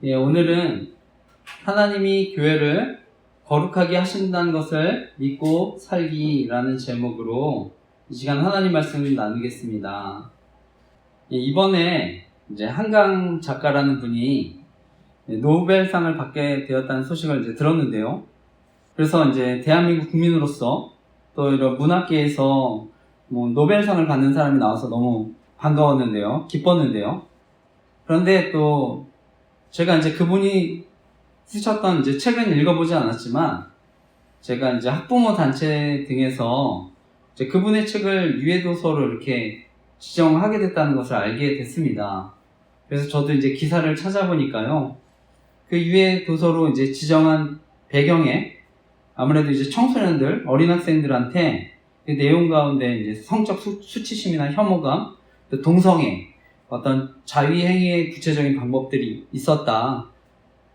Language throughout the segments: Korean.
오늘은 하나님이 교회를 거룩하게 하신다는 것을 믿고 살기라는 제목으로 이 시간 하나님 말씀을 나누겠습니다. 이번에 이제 한강 작가라는 분이 노벨상을 받게 되었다는 소식을 이제 들었는데요. 그래서 이제 대한민국 국민으로서 또 이런 문학계에서 노벨상을 받는 사람이 나와서 너무 반가웠는데요. 기뻤는데요. 그런데 또 제가 이제 그분이 쓰셨던 이제 책은 읽어보지 않았지만 제가 이제 학부모 단체 등에서 이제 그분의 책을 유해도서로 이렇게 지정하게 됐다는 것을 알게 됐습니다. 그래서 저도 이제 기사를 찾아보니까요. 그 유해도서로 이제 지정한 배경에 아무래도 이제 청소년들, 어린 학생들한테 그 내용 가운데 이제 성적 수치심이나 혐오감, 또 동성애, 어떤 자위행위의 구체적인 방법들이 있었다.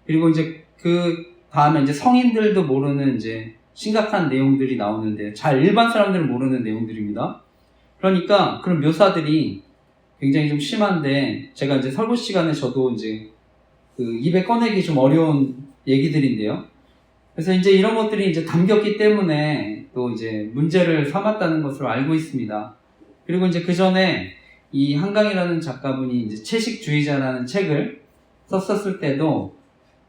그리고 이제 그 다음에 이제 성인들도 모르는 이제 심각한 내용들이 나오는데 잘 일반 사람들은 모르는 내용들입니다. 그러니까 그런 묘사들이 굉장히 좀 심한데 제가 이제 설교 시간에 저도 이제 그 입에 꺼내기 좀 어려운 얘기들인데요. 그래서 이제 이런 것들이 이제 담겼기 때문에 또 이제 문제를 삼았다는 것을 알고 있습니다. 그리고 이제 그 전에 이 한강이라는 작가분이 이제 채식주의자라는 책을 썼었을 때도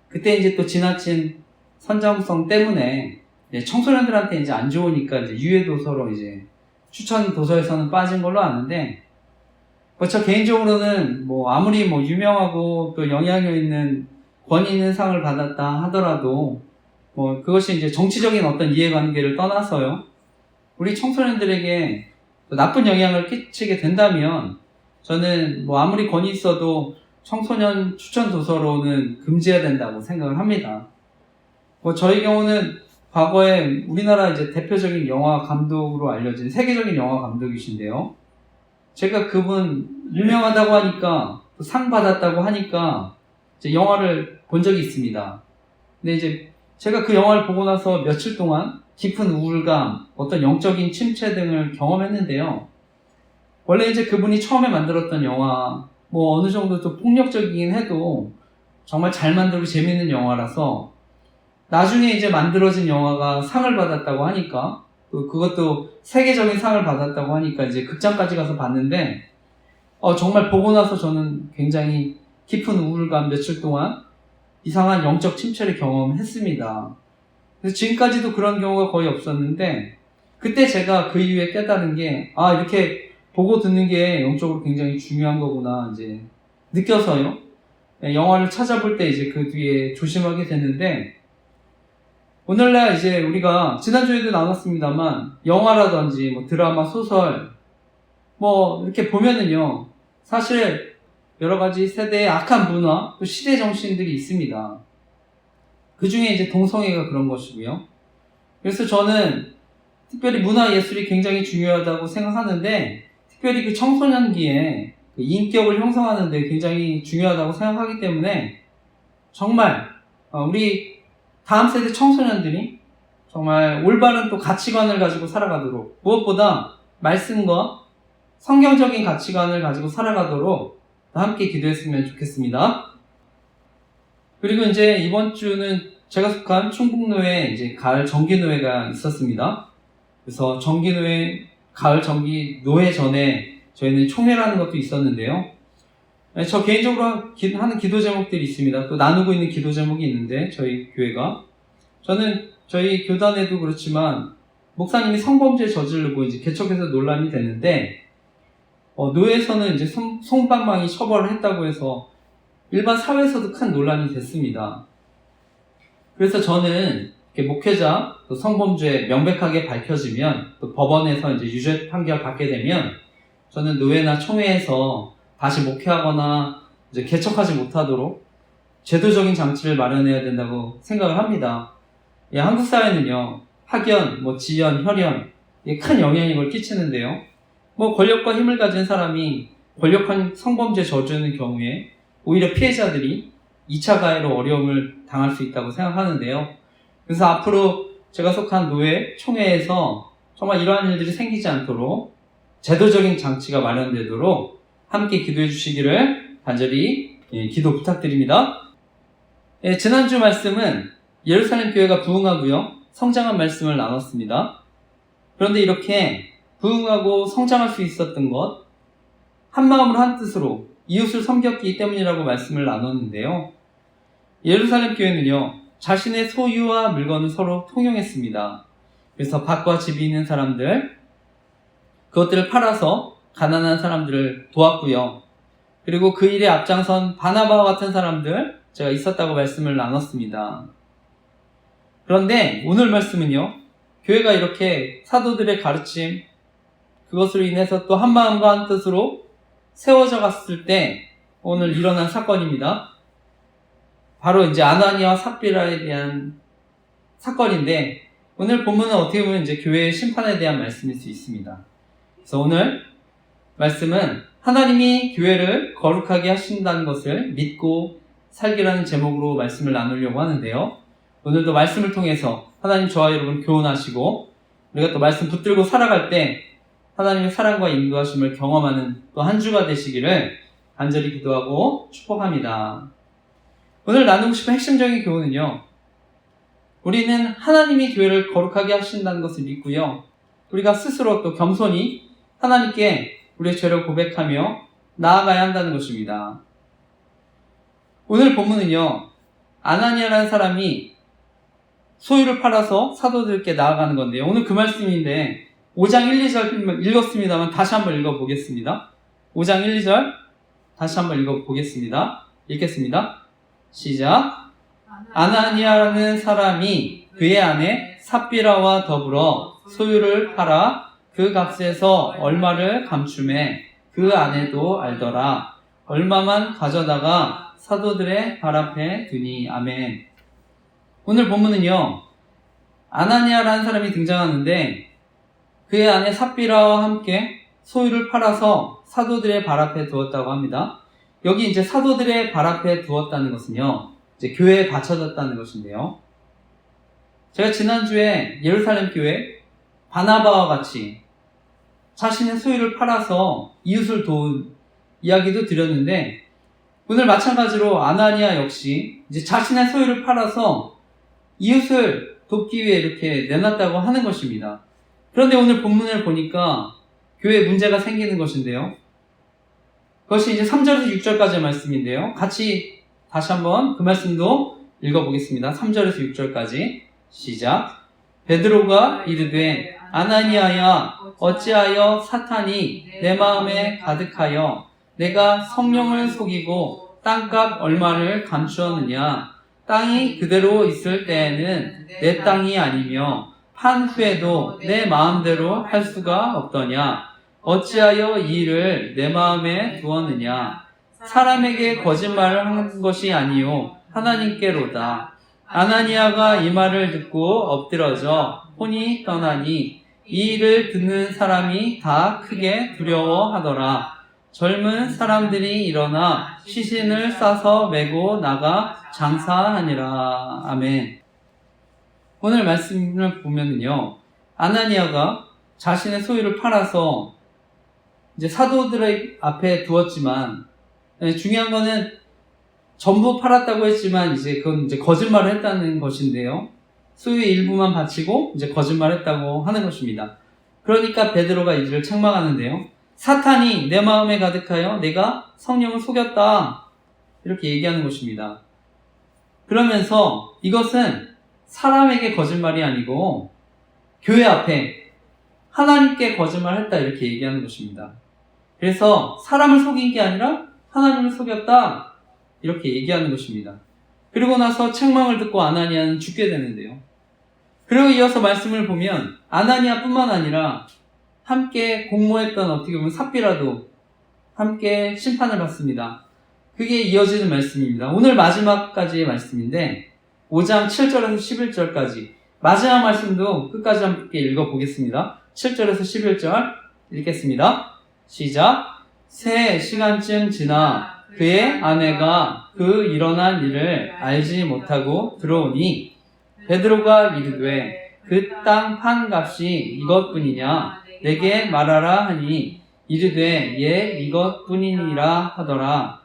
그때 이제 또 지나친 선정성 때문에 청소년들한테 이제 안 좋으니까 이제 유해도서로 이제 추천 도서에서는 빠진 걸로 아는데 저 개인적으로는 아무리 유명하고 또 영향력 있는 권위 있는 상을 받았다 하더라도 그것이 이제 정치적인 어떤 이해관계를 떠나서요. 우리 청소년들에게 나쁜 영향을 끼치게 된다면 저는 아무리 권위 있어도 청소년 추천 도서로는 금지해야 된다고 생각을 합니다. 저희 경우는 과거에 우리나라 이제 대표적인 영화 감독으로 알려진 세계적인 영화 감독이신데요. 제가 그분 유명하다고 하니까 또 상 받았다고 하니까 이제 영화를 본 적이 있습니다. 근데 이제 제가 그 영화를 보고 나서 며칠 동안 깊은 우울감, 어떤 영적인 침체 등을 경험했는데요. 원래 이제 그분이 처음에 만들었던 영화, 어느 정도 또 폭력적이긴 해도 정말 잘 만들고 재밌는 영화라서 나중에 이제 만들어진 영화가 상을 받았다고 하니까 또 그것도 세계적인 상을 받았다고 하니까 이제 극장까지 가서 봤는데 정말 보고 나서 저는 굉장히 깊은 우울감 며칠 동안 이상한 영적 침체를 경험했습니다. 그래서 지금까지도 그런 경우가 거의 없었는데 그때 제가 그 이후에 깨달은 게 이렇게 보고 듣는 게 영적으로 굉장히 중요한 거구나 이제 느껴서요. 영화를 찾아볼 때 이제 그 뒤에 조심하게 됐는데 오늘날 이제 우리가 지난주에도 나눴습니다만 영화라든지 드라마, 소설 이렇게 보면은요 사실 여러 가지 세대의 악한 문화 또 시대 정신들이 있습니다. 그 중에 이제 동성애가 그런 것이고요. 그래서 저는 특별히 문화 예술이 굉장히 중요하다고 생각하는데 특별히 그 청소년기에 그 인격을 형성하는 데 굉장히 중요하다고 생각하기 때문에 정말 우리 다음 세대 청소년들이 정말 올바른 또 가치관을 가지고 살아가도록 무엇보다 말씀과 성경적인 가치관을 가지고 살아가도록 함께 기도했으면 좋겠습니다. 그리고 이제 이번 주는 제가 속한 충북노회 이제 가을 정기노회가 있었습니다. 그래서 정기노회, 가을 정기노회 전에 저희는 총회라는 것도 있었는데요. 저 개인적으로 하는 기도 제목들이 있습니다. 또 나누고 있는 기도 제목이 있는데 저희 교회가 저는 저희 교단에도 그렇지만 목사님이 성범죄 저지르고 이제 개척해서 논란이 됐는데 노회에서는 이제 솜방망이 처벌을 했다고 해서 일반 사회에서도 큰 논란이 됐습니다. 그래서 저는 목회자 또 성범죄 명백하게 밝혀지면 또 법원에서 이제 유죄 판결 받게 되면 저는 노회나 총회에서 다시 목회하거나 이제 개척하지 못하도록 제도적인 장치를 마련해야 된다고 생각을 합니다. 한국 사회는요 학연, 지연, 혈연 큰 영향력을 끼치는데요. 권력과 힘을 가진 사람이 권력한 성범죄 저지르는 경우에 오히려 피해자들이 2차 가해로 어려움을 당할 수 있다고 생각하는데요. 그래서 앞으로 제가 속한 노회, 총회에서 정말 이러한 일들이 생기지 않도록 제도적인 장치가 마련되도록 함께 기도해 주시기를 간절히 기도 부탁드립니다. 지난주 말씀은 예루살렘 교회가 부흥하고요, 성장한 말씀을 나눴습니다. 그런데 이렇게 부흥하고 성장할 수 있었던 것, 한 마음으로 한 뜻으로 이웃을 섬겼기 때문이라고 말씀을 나눴는데요. 예루살렘 교회는요, 자신의 소유와 물건을 서로 통용했습니다. 그래서 밭과 집이 있는 사람들, 그것들을 팔아서 가난한 사람들을 도왔고요. 그리고 그 일에 앞장선 바나바와 같은 사람들, 제가 있었다고 말씀을 나눴습니다. 그런데 오늘 말씀은요, 교회가 이렇게 사도들의 가르침, 그것으로 인해서 또 한 마음과 한 뜻으로 세워져 갔을 때 오늘 일어난 사건입니다. 바로 이제 아나니아와 삽비라에 대한 사건인데, 오늘 본문은 어떻게 보면 이제 교회의 심판에 대한 말씀일 수 있습니다. 그래서 오늘 말씀은 하나님이 교회를 거룩하게 하신다는 것을 믿고 살기라는 제목으로 말씀을 나누려고 하는데요. 오늘도 말씀을 통해서 하나님 저와 여러분 교훈하시고, 우리가 또 말씀 붙들고 살아갈 때 하나님의 사랑과 인도하심을 경험하는 또 한 주가 되시기를 간절히 기도하고 축복합니다. 오늘 나누고 싶은 핵심적인 교훈은요, 우리는 하나님이 교회를 거룩하게 하신다는 것을 믿고요, 우리가 스스로 또 겸손히 하나님께 우리의 죄를 고백하며 나아가야 한다는 것입니다. 오늘 본문은요, 아나니아라는 사람이 소유를 팔아서 사도들께 나아가는 건데요. 오늘 그 말씀인데 5장 1, 2절 읽었습니다만 다시 한번 읽어보겠습니다. 5장 1, 2절 다시 한번 읽어보겠습니다. 읽겠습니다. 시작. 아나니아라는 사람이 그의 아내 삽비라와 더불어 소유를 팔아 그 값에서 얼마를 감춤해 그 아내도 알더라. 얼마만 가져다가 사도들의 발 앞에 두니. 아멘. 오늘 본문은요, 아나니아라는 사람이 등장하는데 그의 아내 삽비라와 함께 소유를 팔아서 사도들의 발 앞에 두었다고 합니다. 여기 이제 사도들의 발 앞에 두었다는 것은요, 이제 교회에 바쳐졌다는 것인데요. 제가 지난주에 예루살렘 교회 바나바와 같이 자신의 소유를 팔아서 이웃을 도운 이야기도 드렸는데, 오늘 마찬가지로 아나니아 역시 이제 자신의 소유를 팔아서 이웃을 돕기 위해 이렇게 내놨다고 하는 것입니다. 그런데 오늘 본문을 보니까 교회에 문제가 생기는 것인데요. 그것이 이제 3절에서 6절까지의 말씀인데요. 같이 다시 한번 그 말씀도 읽어보겠습니다. 3절에서 6절까지 시작. 베드로가 이르되 아나니아야, 어찌하여 사탄이 내 마음에 가득하여 내가 성령을 속이고 땅값 얼마를 감추었느냐. 땅이 그대로 있을 때에는 내 땅이 아니며 판 후에도 내 마음대로 할 수가 없더냐. 어찌하여 이 일을 내 마음에 두었느냐. 사람에게 거짓말을 한 것이 아니요 하나님께로다. 아나니아가 이 말을 듣고 엎드러져 혼이 떠나니 이 일을 듣는 사람이 다 크게 두려워하더라. 젊은 사람들이 일어나 시신을 싸서 메고 나가 장사하니라. 아멘. 오늘 말씀을 보면요, 아나니아가 자신의 소유를 팔아서 이제 사도들의 앞에 두었지만, 중요한 거는 전부 팔았다고 했지만 이제 그건 이제 거짓말을 했다는 것인데요. 소유의 일부만 바치고 이제 거짓말을 했다고 하는 것입니다. 그러니까 베드로가 이들을 책망하는데요. 사탄이 내 마음에 가득하여 내가 성령을 속였다. 이렇게 얘기하는 것입니다. 그러면서 이것은 사람에게 거짓말이 아니고 교회 앞에 하나님께 거짓말했다 이렇게 얘기하는 것입니다. 그래서 사람을 속인 게 아니라 하나님을 속였다 이렇게 얘기하는 것입니다. 그리고 나서 책망을 듣고 아나니아는 죽게 되는데요. 그리고 이어서 말씀을 보면 아나니아뿐만 아니라 함께 공모했던 어떻게 보면 삽비라도 함께 심판을 받습니다. 그게 이어지는 말씀입니다. 오늘 마지막까지의 말씀인데 5장 7절에서 11절까지 마지막 말씀도 끝까지 함께 읽어보겠습니다. 7절에서 11절 읽겠습니다. 시작. 3시간쯤 지나 그의 아내가 그 일어난 일을 알지 못하고 들어오니 베드로가 이르되 그 땅 판 값이 이것뿐이냐 내게 말하라 하니 이르되 예 이것뿐이니라 하더라.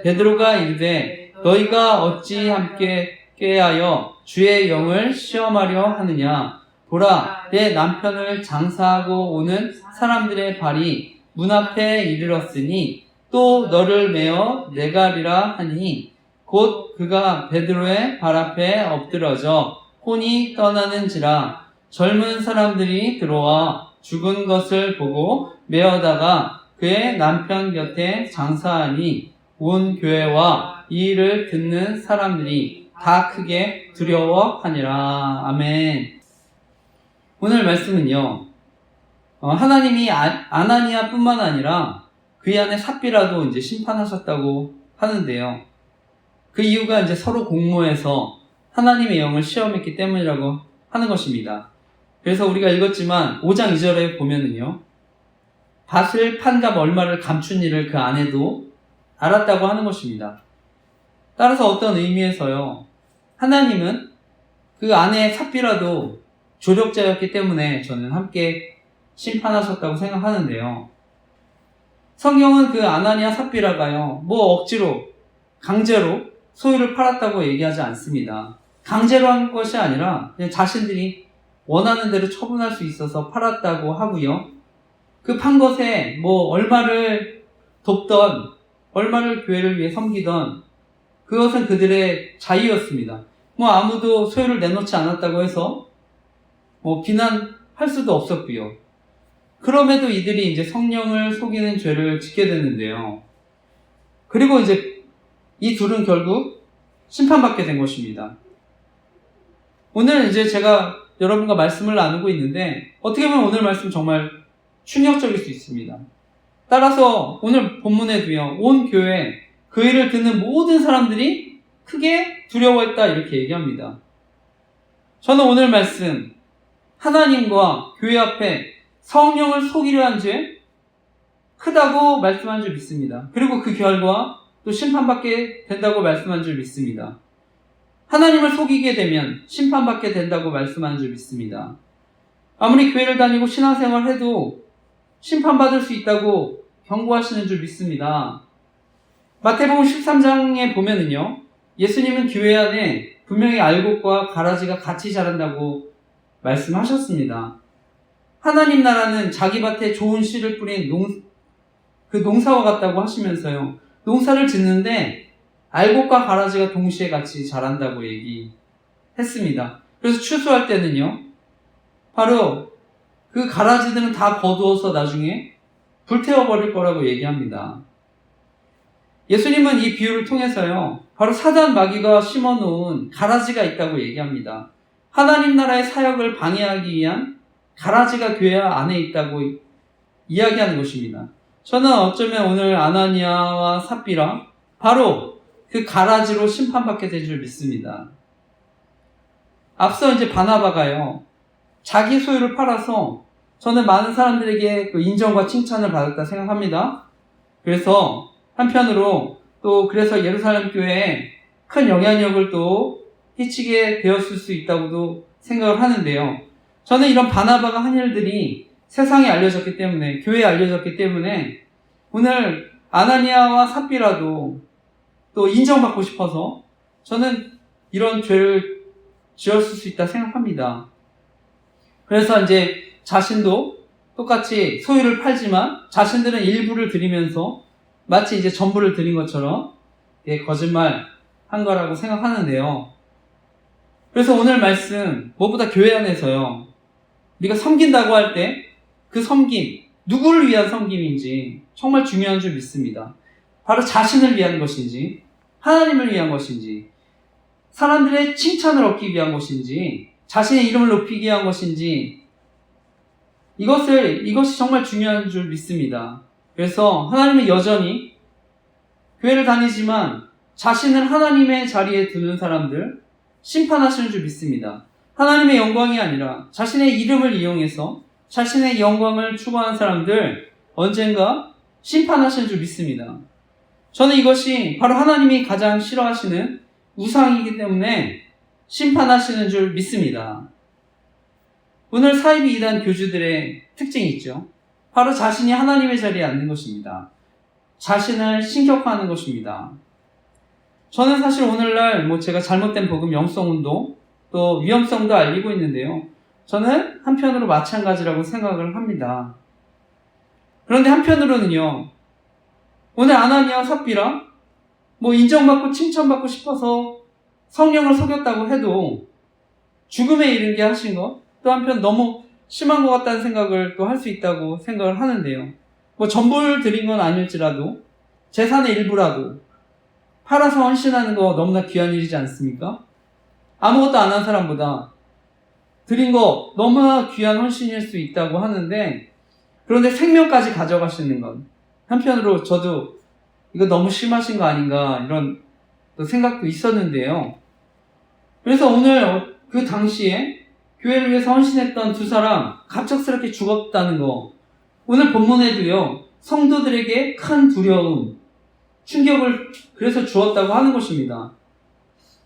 베드로가 이르되 너희가 어찌 함께 꾀하여 주의 영을 시험하려 하느냐? 보라, 내 남편을 장사하고 오는 사람들의 발이 문 앞에 이르렀으니 또 너를 메어 내가리라 하니 곧 그가 베드로의 발 앞에 엎드러져 혼이 떠나는지라. 젊은 사람들이 들어와 죽은 것을 보고 메어다가 그의 남편 곁에 장사하니 온 교회와 이 일을 듣는 사람들이 다 크게 두려워하니라. 아멘. 오늘 말씀은요, 하나님이 아나니아뿐만 아니라 그의 아내 삽비라도 이제 심판하셨다고 하는데요. 그 이유가 이제 서로 공모해서 하나님의 영을 시험했기 때문이라고 하는 것입니다. 그래서 우리가 읽었지만 5장 2절에 보면은요, 밭을 판 값 얼마를 감춘 일을 그 아내도 알았다고 하는 것입니다. 따라서 어떤 의미에서요, 하나님은 그 아내의 삽비라도 조력자였기 때문에 저는 함께 심판하셨다고 생각하는데요. 성경은 그 아나니아 삽비라가요, 억지로, 강제로 소유를 팔았다고 얘기하지 않습니다. 강제로 한 것이 아니라 그냥 자신들이 원하는 대로 처분할 수 있어서 팔았다고 하고요. 그 판 것에 얼마를 돕던, 얼마를 교회를 위해 섬기던, 그것은 그들의 자유였습니다. 아무도 소유를 내놓지 않았다고 해서 비난할 수도 없었고요. 그럼에도 이들이 이제 성령을 속이는 죄를 짓게 되는데요. 그리고 이제 이 둘은 결국 심판받게 된 것입니다. 오늘 이제 제가 여러분과 말씀을 나누고 있는데, 어떻게 보면 오늘 말씀 정말 충격적일 수 있습니다. 따라서 오늘 본문에도요, 온 교회, 그 일을 듣는 모든 사람들이 크게 두려워했다 이렇게 얘기합니다. 저는 오늘 말씀, 하나님과 교회 앞에 성령을 속이려 한 죄 크다고 말씀한 줄 믿습니다. 그리고 그 결과 또 심판받게 된다고 말씀한 줄 믿습니다. 하나님을 속이게 되면 심판받게 된다고 말씀한 줄 믿습니다. 아무리 교회를 다니고 신앙생활을 해도 심판받을 수 있다고 경고하시는 줄 믿습니다. 마태복음 13장에 보면은요, 예수님은 교회 안에 분명히 알곡과 가라지가 같이 자란다고 말씀하셨습니다. 하나님 나라는 자기 밭에 좋은 씨를 뿌린 그 농사와 같다고 하시면서요, 농사를 짓는데 알곡과 가라지가 동시에 같이 자란다고 얘기했습니다. 그래서 추수할 때는요, 바로 그 가라지들은 다 거두어서 나중에 불태워버릴 거라고 얘기합니다. 예수님은 이 비유를 통해서요, 바로 사단 마귀가 심어놓은 가라지가 있다고 얘기합니다. 하나님 나라의 사역을 방해하기 위한 가라지가 교회 안에 있다고 이야기하는 것입니다. 저는 어쩌면 오늘 아나니아와 삽비라 바로 그 가라지로 심판받게 될 줄 믿습니다. 앞서 이제 바나바가요, 자기 소유를 팔아서 저는 많은 사람들에게 그 인정과 칭찬을 받았다 생각합니다. 그래서 한편으로 또 그래서 예루살렘 교회에 큰 영향력을 또 끼치게 되었을 수 있다고도 생각을 하는데요. 저는 이런 바나바가 한 일들이 세상에 알려졌기 때문에, 교회에 알려졌기 때문에 오늘 아나니아와 삽비라도 또 인정받고 싶어서 저는 이런 죄를 지었을 수 있다 생각합니다. 그래서 이제 자신도 똑같이 소유를 팔지만 자신들은 일부를 드리면서 마치 이제 전부를 드린 것처럼 거짓말 한 거라고 생각하는데요. 그래서 오늘 말씀, 무엇보다 교회 안에서요, 우리가 섬긴다고 할 때 그 섬김, 누구를 위한 섬김인지 정말 중요한 줄 믿습니다. 바로 자신을 위한 것인지, 하나님을 위한 것인지, 사람들의 칭찬을 얻기 위한 것인지, 자신의 이름을 높이기 위한 것인지, 이것이 정말 중요한 줄 믿습니다. 그래서 하나님은 여전히 교회를 다니지만 자신을 하나님의 자리에 두는 사람들 심판하시는 줄 믿습니다. 하나님의 영광이 아니라 자신의 이름을 이용해서 자신의 영광을 추구하는 사람들 언젠가 심판하시는 줄 믿습니다. 저는 이것이 바로 하나님이 가장 싫어하시는 우상이기 때문에 심판하시는 줄 믿습니다. 오늘 사이비 이단 교주들의 특징이 있죠. 바로 자신이 하나님의 자리에 앉는 것입니다. 자신을 신격화하는 것입니다. 저는 사실 오늘날 제가 잘못된 복음 영성운동 또 위험성도 알리고 있는데요. 저는 한편으로 마찬가지라고 생각을 합니다. 그런데 한편으로는요, 오늘 아나니아와 삽비라 인정받고 칭찬받고 싶어서 성령을 속였다고 해도 죽음에 이르게 하신 것, 또 한편 너무 심한 것 같다는 생각을 또 할 수 있다고 생각을 하는데요. 전부를 드린 건 아닐지라도 재산의 일부라도 팔아서 헌신하는 거 너무나 귀한 일이지 않습니까? 아무것도 안 한 사람보다 드린 거 너무나 귀한 헌신일 수 있다고 하는데, 그런데 생명까지 가져가시는 건 한편으로 저도 이거 너무 심하신 거 아닌가 이런 또 생각도 있었는데요. 그래서 오늘 그 당시에 교회를 위해서 헌신했던 두 사람 갑작스럽게 죽었다는 거, 오늘 본문에도요, 성도들에게 큰 두려움, 충격을 그래서 주었다고 하는 것입니다.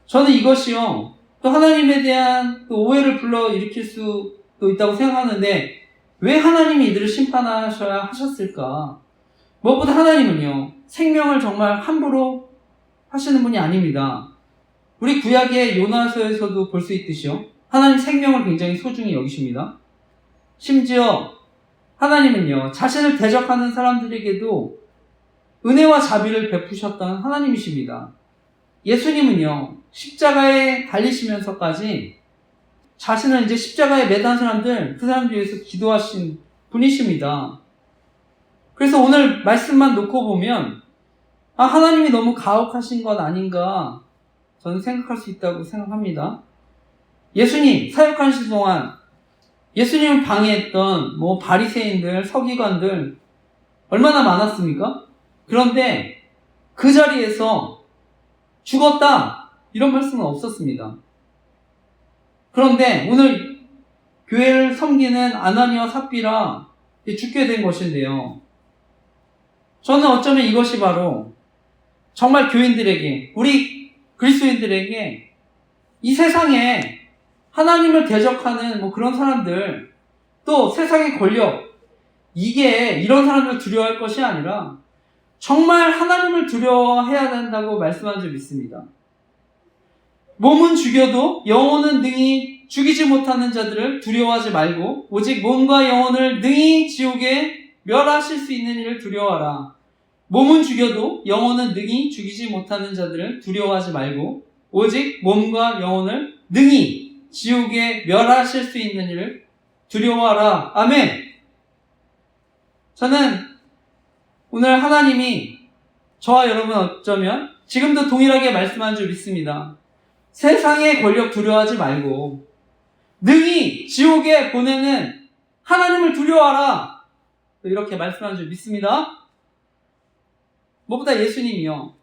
저는 이것이요, 또 하나님에 대한 또 오해를 불러일으킬 수도 있다고 생각하는데, 왜 하나님이 이들을 심판하셔야 하셨을까? 무엇보다 하나님은요, 생명을 정말 함부로 하시는 분이 아닙니다. 우리 구약의 요나서에서도 볼 수 있듯이요, 하나님 생명을 굉장히 소중히 여기십니다. 심지어 하나님은요, 자신을 대적하는 사람들에게도 은혜와 자비를 베푸셨던 하나님이십니다. 예수님은요, 십자가에 달리시면서까지 자신을 이제 십자가에 매단 사람들, 그 사람들 위해서 기도하신 분이십니다. 그래서 오늘 말씀만 놓고 보면, 하나님이 너무 가혹하신 것 아닌가 저는 생각할 수 있다고 생각합니다. 예수님 사역하신 동안 예수님을 방해했던 바리새인들, 서기관들 얼마나 많았습니까? 그런데 그 자리에서 죽었다 이런 말씀은 없었습니다. 그런데 오늘 교회를 섬기는 아나니아와 삽비라 죽게 된 것인데요. 저는 어쩌면 이것이 바로 정말 교인들에게, 우리 그리스도인들에게 이 세상에 하나님을 대적하는 그런 사람들, 또 세상의 권력, 이게 이런 사람을 두려워할 것이 아니라 정말 하나님을 두려워해야 된다고 말씀한 적이 있습니다. 몸은 죽여도 영혼은 능히 죽이지 못하는 자들을 두려워하지 말고 오직 몸과 영혼을 능히 지옥에 멸하실 수 있는 이를 두려워하라. 몸은 죽여도 영혼은 능히 죽이지 못하는 자들을 두려워하지 말고 오직 몸과 영혼을 능히 지옥에 멸하실 수 있는 이를 두려워하라. 아멘. 저는 오늘 하나님이 저와 여러분 어쩌면 지금도 동일하게 말씀한 줄 믿습니다. 세상의 권력 두려워하지 말고 능히 지옥에 보내는 하나님을 두려워하라. 이렇게 말씀한 줄 믿습니다. 무엇보다 예수님이요,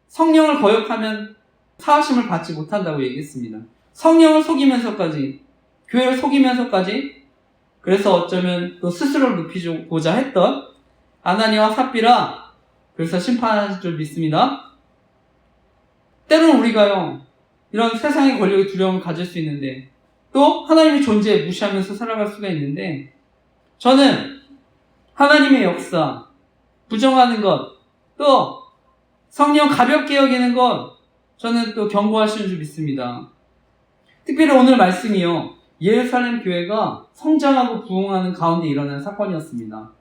성령을 거역하면 사하심을 받지 못한다고 얘기했습니다. 성령을 속이면서까지, 교회를 속이면서까지, 그래서 어쩌면 또 스스로를 높이고자 했던 아나니아와 삽비라, 그래서 심판할 줄 믿습니다. 때로는 우리가요, 이런 세상의 권력의 두려움을 가질 수 있는데, 또 하나님의 존재에 무시하면서 살아갈 수가 있는데, 저는 하나님의 역사, 부정하는 것, 또 성령 가볍게 여기는 것, 저는 또 경고하시는 줄 믿습니다. 특별히 오늘 말씀이요, 예루살렘 교회가 성장하고 부흥하는 가운데 일어난 사건이었습니다.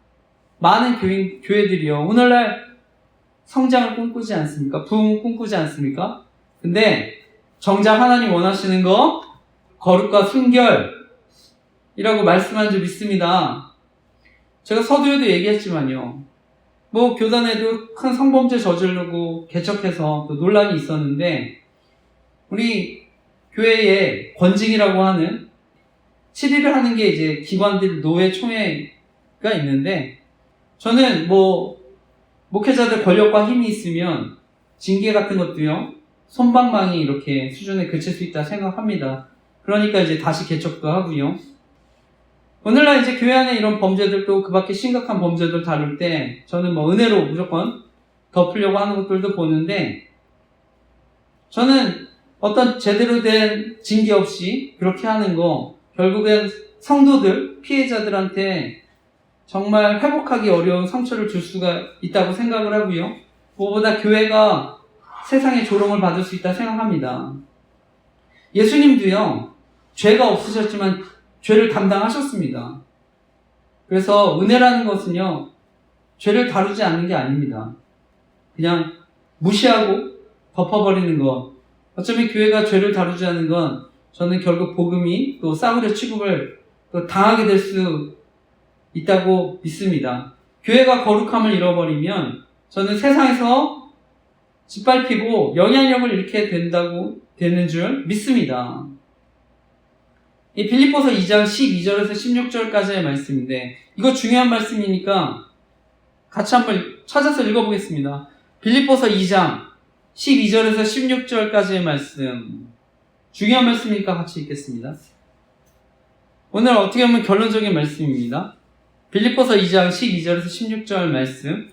많은 교회들이요, 오늘날 성장을 꿈꾸지 않습니까? 부흥을 꿈꾸지 않습니까? 근데 정작 하나님 원하시는 거 거룩과 순결이라고 말씀한 줄 믿습니다. 제가 서두에도 얘기했지만요, 교단에도 큰 성범죄 저지르고 개척해서 또 논란이 있었는데, 우리 교회에 권징이라고 하는 7일을 하는 게 이제 기관들 노회 총회가 있는데, 저는 목회자들 권력과 힘이 있으면 징계 같은 것도요, 솜방망이 이렇게 수준에 그칠 수 있다 생각합니다. 그러니까 이제 다시 개척도 하고요. 오늘날 이제 교회 안에 이런 범죄들도 그 밖에 심각한 범죄들 다룰 때 저는 은혜로 무조건 덮으려고 하는 것들도 보는데, 저는 어떤 제대로 된 징계 없이 그렇게 하는 거 결국엔 성도들, 피해자들한테 정말 회복하기 어려운 상처를 줄 수가 있다고 생각을 하고요. 무엇보다 교회가 세상의 조롱을 받을 수 있다 생각합니다. 예수님도요, 죄가 없으셨지만 죄를 담당하셨습니다. 그래서 은혜라는 것은요, 죄를 다루지 않는 게 아닙니다. 그냥 무시하고 덮어버리는 것. 어쩌면 교회가 죄를 다루지 않는 건 저는 결국 복음이 또 싸구려 취급을 또 당하게 될 수 있다고 믿습니다. 교회가 거룩함을 잃어버리면 저는 세상에서 짓밟히고 영향력을 잃게 되는 줄 믿습니다. 이 빌립보서 2장 12절에서 16절까지의 말씀인데, 이거 중요한 말씀이니까 같이 한번 찾아서 읽어보겠습니다. 빌립보서 2장 12절에서 16절까지의 말씀, 중요한 말씀이니까 같이 읽겠습니다. 오늘 어떻게 보면 결론적인 말씀입니다. 빌립보서 2장 12절에서 16절 말씀,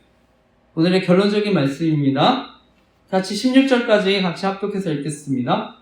오늘의 결론적인 말씀입니다. 같이 16절까지 같이 합독해서 읽겠습니다.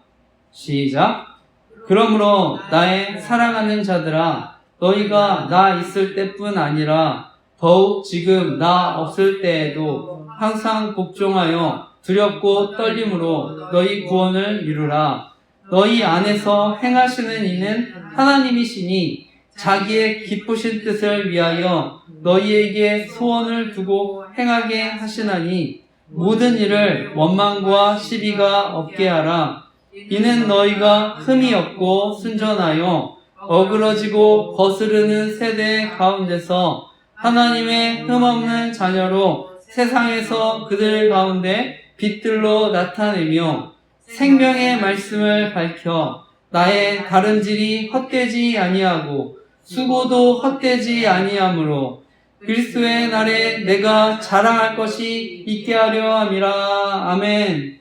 시작. 그러므로 나의 사랑하는 자들아, 너희가 나 있을 때뿐 아니라 더욱 지금 나 없을 때에도 항상 복종하여 두렵고 떨림으로 너희 구원을 이루라. 너희 안에서 행하시는 이는 하나님이시니 자기의 기쁘신 뜻을 위하여 너희에게 소원을 두고 행하게 하시나니 모든 일을 원망과 시비가 없게 하라. 이는 너희가 흠이 없고 순전하여 어그러지고 거스르는 세대 가운데서 하나님의 흠없는 자녀로 세상에서 그들 가운데 빛들로 나타내며 생명의 말씀을 밝혀 나의 다름질이 헛되지 아니하고 수고도 헛되지 아니하므로 그리스도의 날에 내가 자랑할 것이 있게 하려 함이라. 아멘.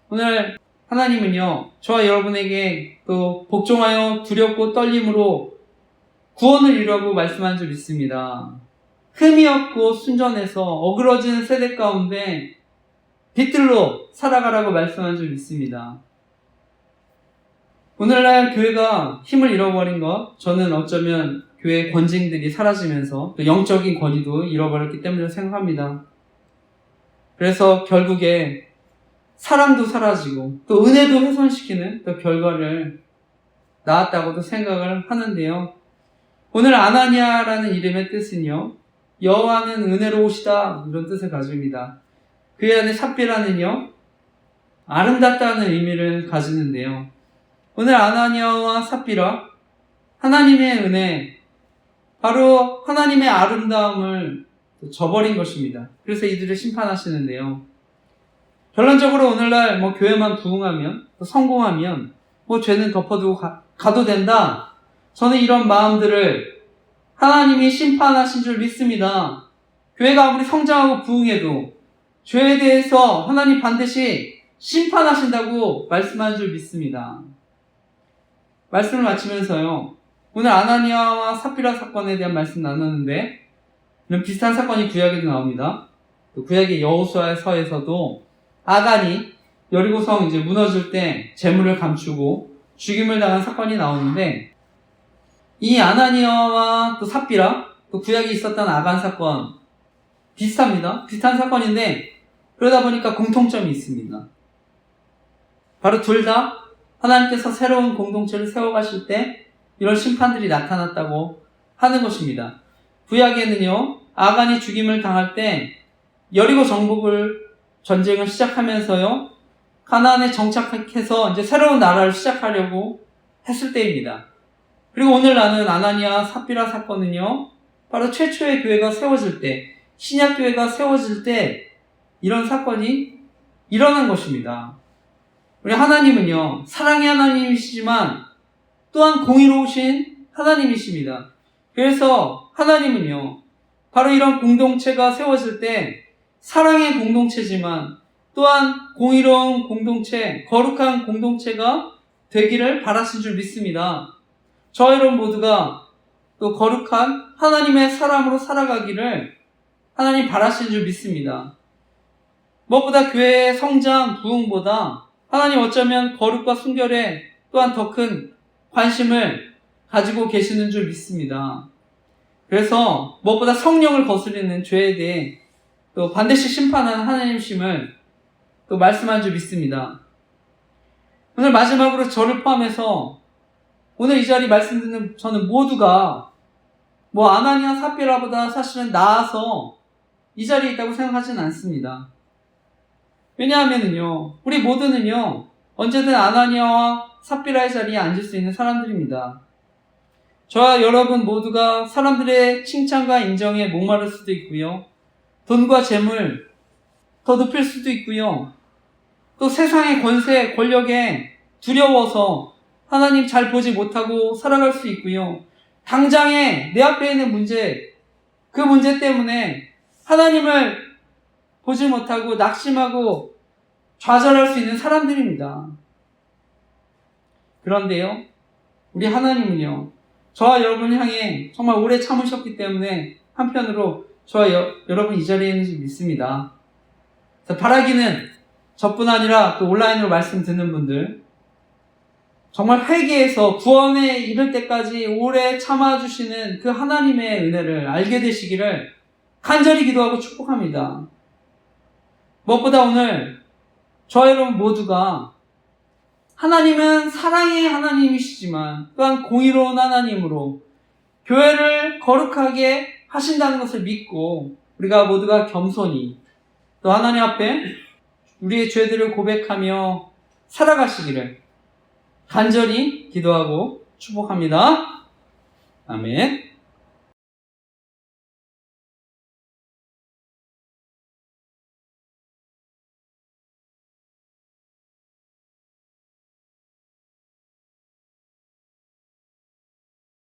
오늘 하나님은요, 저와 여러분에게 또 복종하여 두렵고 떨림으로 구원을 이루라고 말씀한 줄 믿습니다. 흠이 없고 순전해서 어그러지는 세대 가운데 빛들로 살아가라고 말씀한 줄 믿습니다. 오늘날 교회가 힘을 잃어버린 것, 저는 어쩌면 교회 권징들이 사라지면서 또 영적인 권위도 잃어버렸기 때문이라고 생각합니다. 그래서 결국에 사랑도 사라지고 또 은혜도 훼손시키는 또 결과를 낳았다고도 생각을 하는데요. 오늘 아나니아라는 이름의 뜻은요, 여호와는 은혜로우시다, 이런 뜻을 가집니다. 그의 안에 삽비라는요, 아름답다는 의미를 가지는데요. 오늘 아나니아와 삽비라, 하나님의 은혜, 바로 하나님의 아름다움을 저버린 것입니다. 그래서 이들을 심판하시는데요. 결론적으로 오늘날 교회만 부흥하면, 또 성공하면 죄는 덮어두고 가도 된다. 저는 이런 마음들을 하나님이 심판하신 줄 믿습니다. 교회가 아무리 성장하고 부흥해도 죄에 대해서 하나님 반드시 심판하신다고 말씀하는 줄 믿습니다. 말씀을 마치면서요, 오늘 아나니아와 삽비라 사건에 대한 말씀 나눴는데, 이런 비슷한 사건이 구약에도 나옵니다. 또 구약의 여호수아서에서도 아간이 여리고성 이제 무너질 때 재물을 감추고 죽임을 당한 사건이 나오는데, 이 아나니아와 또 삽비라, 또 구약에 있었던 아간 사건 비슷합니다. 비슷한 사건인데 그러다 보니까 공통점이 있습니다. 바로 둘 다 하나님께서 새로운 공동체를 세워가실 때 이런 심판들이 나타났다고 하는 것입니다. 구약에는요, 아간이 죽임을 당할 때 여리고 정복을 전쟁을 시작하면서요, 가나안에 정착해서 이제 새로운 나라를 시작하려고 했을 때입니다. 그리고 오늘 나는 아나니아 삽비라 사건은요, 바로 최초의 교회가 세워질 때, 신약교회가 세워질 때 이런 사건이 일어난 것입니다. 우리 하나님은요, 사랑의 하나님이시지만 또한 공의로우신 하나님이십니다. 그래서 하나님은요, 바로 이런 공동체가 세워질 때 사랑의 공동체지만 또한 공의로운 공동체, 거룩한 공동체가 되기를 바라신 줄 믿습니다. 저 여러분 모두가 또 거룩한 하나님의 사람으로 살아가기를 하나님 바라신 줄 믿습니다. 무엇보다 교회의 성장, 부흥보다 하나님 어쩌면 거룩과 순결에 또한 더 큰 관심을 가지고 계시는 줄 믿습니다. 그래서 무엇보다 성령을 거스르는 죄에 대해 또 반드시 심판하는 하나님심을 또 말씀한 줄 믿습니다. 오늘 마지막으로 저를 포함해서 오늘 이 자리 말씀 듣는 저는 모두가 아나니아 삽비라보다 사실은 나아서 이 자리에 있다고 생각하지는 않습니다. 왜냐하면요, 우리 모두는요, 언제든 아나니아와 삽비라의 자리에 앉을 수 있는 사람들입니다. 저와 여러분 모두가 사람들의 칭찬과 인정에 목마를 수도 있고요, 돈과 재물 더 높일 수도 있고요, 또 세상의 권세, 권력에 두려워서 하나님 잘 보지 못하고 살아갈 수 있고요, 당장에 내 앞에 있는 문제, 그 문제 때문에 하나님을 보지 못하고 낙심하고 좌절할 수 있는 사람들입니다. 그런데요, 우리 하나님은요, 저와 여러분을 향해 정말 오래 참으셨기 때문에 한편으로 저와 여러분 이 자리에 있는지 믿습니다. 바라기는 저뿐 아니라 또 온라인으로 말씀 듣는 분들, 정말 회개해서 구원에 이를 때까지 오래 참아주시는 그 하나님의 은혜를 알게 되시기를 간절히 기도하고 축복합니다. 무엇보다 오늘 저와 여러분 모두가 하나님은 사랑의 하나님이시지만 또한 공의로운 하나님으로 교회를 거룩하게 하신다는 것을 믿고 우리가 모두가 겸손히 또 하나님 앞에 우리의 죄들을 고백하며 살아가시기를 간절히 기도하고 축복합니다. 아멘.